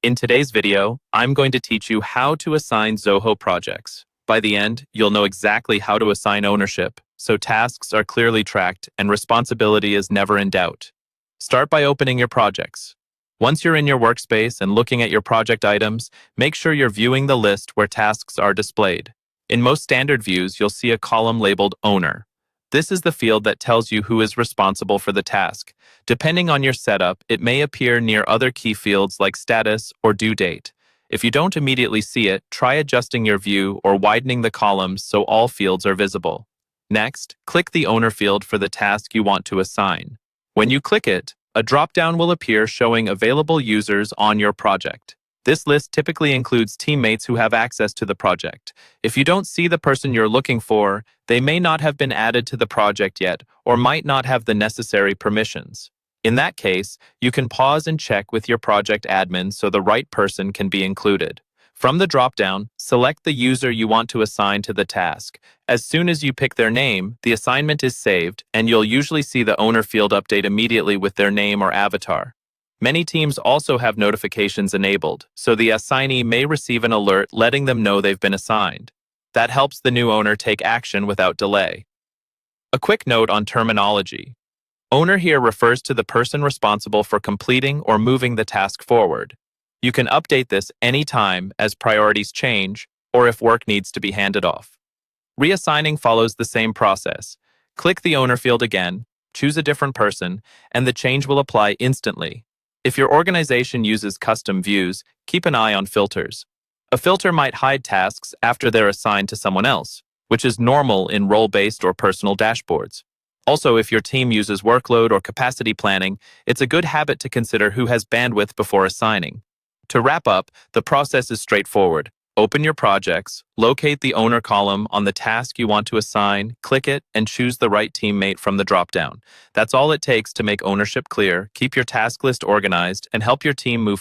In today's video, I'm going to teach you how to assign Zoho projects. By the end, you'll know exactly how to assign ownership, so tasks are clearly tracked and responsibility is never in doubt. Start by opening your projects. Once you're in your workspace and looking at your project items, make sure you're viewing the list where tasks are displayed. In most standard views, you'll see a column labeled Owner. This is the field that tells you who is responsible for the task. Depending on your setup, it may appear near other key fields like status or due date. If you don't immediately see it, try adjusting your view or widening the columns so all fields are visible. Next, click the Owner field for the task you want to assign. When you click it, a drop-down will appear showing available users on your project. This list typically includes teammates who have access to the project. If you don't see the person you're looking for, they may not have been added to the project yet or might not have the necessary permissions. In that case, you can pause and check with your project admin so the right person can be included. From the drop-down, select the user you want to assign to the task. As soon as you pick their name, the assignment is saved, and you'll usually see the Owner field update immediately with their name or avatar. Many teams also have notifications enabled, so the assignee may receive an alert letting them know they've been assigned. That helps the new owner take action without delay. A quick note on terminology. Owner here refers to the person responsible for completing or moving the task forward. You can update this anytime as priorities change or if work needs to be handed off. Reassigning follows the same process. Click the Owner field again, choose a different person, and the change will apply instantly. If your organization uses custom views, keep an eye on filters. A filter might hide tasks after they're assigned to someone else, which is normal in role-based or personal dashboards. Also, if your team uses workload or capacity planning, it's a good habit to consider who has bandwidth before assigning. To wrap up, the process is straightforward. Open your projects, locate the Owner column on the task you want to assign, click it, and choose the right teammate from the drop-down. That's all it takes to make ownership clear, keep your task list organized, and help your team move